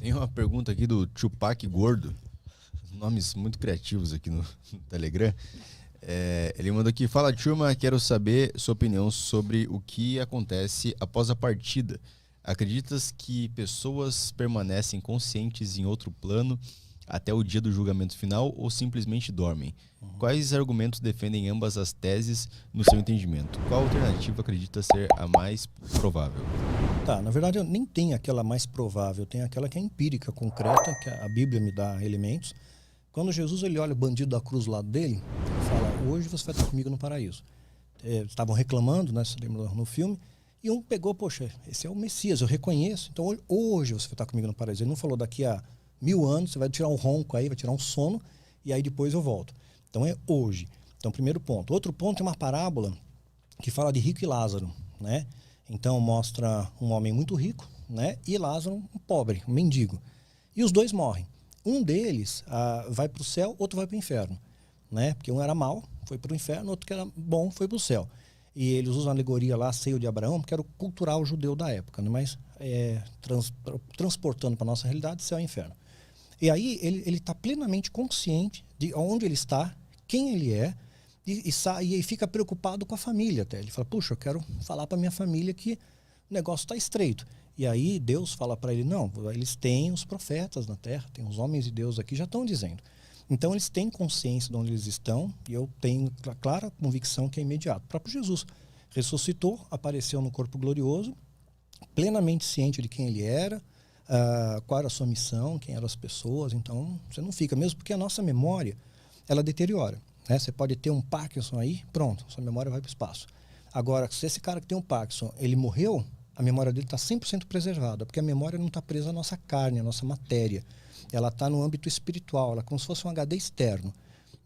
Tem uma pergunta aqui do Tupac Gordo. Nomes muito criativos aqui no Telegram. Ele mandou aqui: fala, turma, quero saber sua opinião sobre o que acontece após a partida. Acreditas que pessoas permanecem conscientes em outro plano até o dia do julgamento final ou simplesmente dormem? Quais argumentos defendem ambas as teses no seu entendimento? Qual alternativa acredita ser a mais provável? Tá, na verdade eu nem tenho aquela mais provável, tem aquela que é empírica, concreta, que a Bíblia me dá elementos. Quando Jesus ele olha o bandido da cruz do lado dele, ele fala: hoje você vai estar comigo no paraíso. Estavam reclamando, né, você lembra no filme, e um pegou: poxa, esse é o Messias, eu reconheço, então hoje você vai estar comigo no paraíso. Ele não falou daqui a 1000 anos, você vai tirar um ronco aí, vai tirar um sono, e aí depois eu volto. Então é hoje. Então, primeiro ponto. Outro ponto é uma parábola que fala de rico e Lázaro, né? Então mostra um homem muito rico, né? E Lázaro, um pobre, um mendigo. E os dois morrem. Um deles vai para o céu, outro vai para o inferno, né? Porque um era mau, foi para o inferno, outro que era bom, foi para o céu. E eles usam a alegoria lá, seio de Abraão, que era o cultural judeu da época, né? Mas transportando para a nossa realidade, céu e inferno. E aí ele está plenamente consciente de onde ele está, quem ele é, e fica preocupado com a família até. Ele fala: puxa, eu quero falar para minha família que o negócio está estreito. E aí Deus fala para ele: não, eles têm os profetas na terra, tem os homens de Deus aqui, já estão dizendo. Então eles têm consciência de onde eles estão, e eu tenho clara convicção que é imediato. O próprio Jesus ressuscitou, apareceu no corpo glorioso, plenamente ciente de quem ele era, qual era a sua missão, quem eram as pessoas. Então você não fica, mesmo porque a nossa memória, ela deteriora, né? Você pode ter um Parkinson aí, pronto, sua memória vai para o espaço. Agora, se esse cara que tem um Parkinson, ele morreu, a memória dele está 100% preservada, porque a memória não está presa à nossa carne, à nossa matéria. Ela está no âmbito espiritual, ela é como se fosse um HD externo,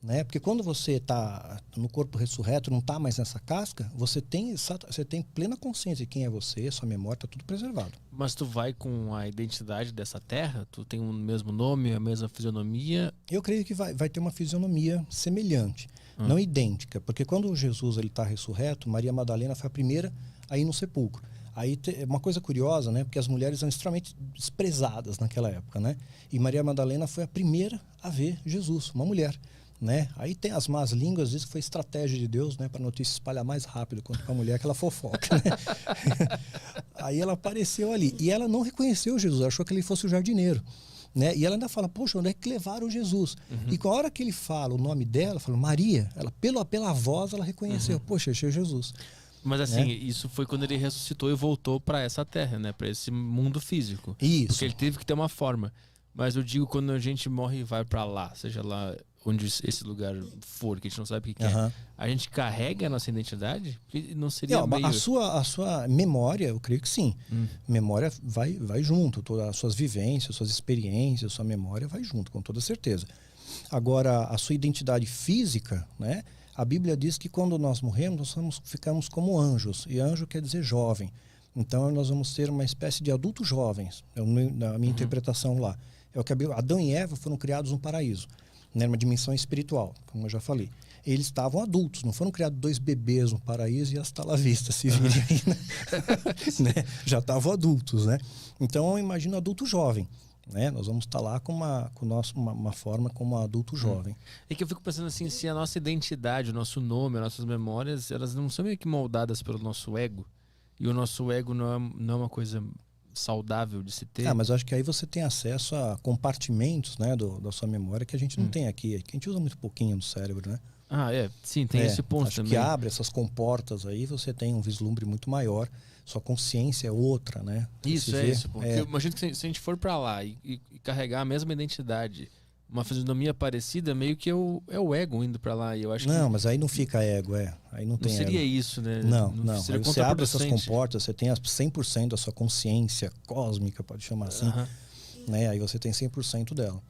né? Porque quando você está no corpo ressurreto, não está mais nessa casca, você tem plena consciência de quem é você, sua memória, está tudo preservado. Mas tu vai com a identidade dessa terra? Tu tem o mesmo nome, a mesma fisionomia? Eu creio que vai ter uma fisionomia semelhante, não idêntica, porque quando Jesus está ressurreto, Maria Madalena foi a primeira a ir no sepulcro. Aí uma coisa curiosa, né? Porque as mulheres eram extremamente desprezadas naquela época, né? E Maria Madalena foi a primeira a ver Jesus, uma mulher, né? Aí tem as más línguas, diz que foi estratégia de Deus, né? Para a notícia espalhar mais rápido quanto para a mulher, que ela fofoca, né? Aí ela apareceu ali e ela não reconheceu Jesus, achou que ele fosse o jardineiro, né? E ela ainda fala: poxa, onde é que levaram Jesus? E com a hora que ele fala o nome dela, fala Maria, ela pela voz ela reconheceu: poxa, esse é Jesus. Mas assim, né? Isso foi quando ele ressuscitou e voltou para essa terra, né? Para esse mundo físico. Isso. Porque ele teve que ter uma forma. Mas eu digo, quando a gente morre e vai para lá, seja lá onde esse lugar for, que a gente não sabe o que é, a gente carrega a nossa identidade? Porque não seria meio... A sua memória, eu creio que sim. Memória vai junto, todas as suas vivências, suas experiências, sua memória vai junto, com toda certeza. Agora, a sua identidade física, né? A Bíblia diz que quando nós morremos, nós ficamos como anjos. E anjo quer dizer jovem. Então, nós vamos ser uma espécie de adultos jovens. Na minha interpretação lá. É o que Adão e Eva foram criados no paraíso, né? Uma dimensão espiritual, como eu já falei. Eles estavam adultos, não foram criados dois bebês no paraíso e hasta la vista, se virem aí, né? Já estavam adultos, né? Então, eu imagino adulto jovem. Né? Nós vamos estar lá com uma forma como adulto jovem. É que eu fico pensando assim, se a nossa identidade, o nosso nome, as nossas memórias, elas não são meio que moldadas pelo nosso ego, e o nosso ego não é uma coisa saudável de se ter. Mas eu acho que aí você tem acesso a compartimentos, né, da sua memória que a gente não tem aqui. A gente usa muito pouquinho no cérebro, né? Sim, tem esse ponto acho também. Que abre essas comportas aí, você tem um vislumbre muito maior, sua consciência é outra, né? Isso. Porque eu imagino que se a gente for pra lá e carregar a mesma identidade, uma fisionomia parecida, meio que é o ego indo pra lá. E eu acho mas aí não fica ego, Aí não tem seria ego. isso, né? Não. Seria Aí você abre essas comportas, você tem 100% da sua consciência cósmica, pode chamar assim, né? Aí você tem 100% dela.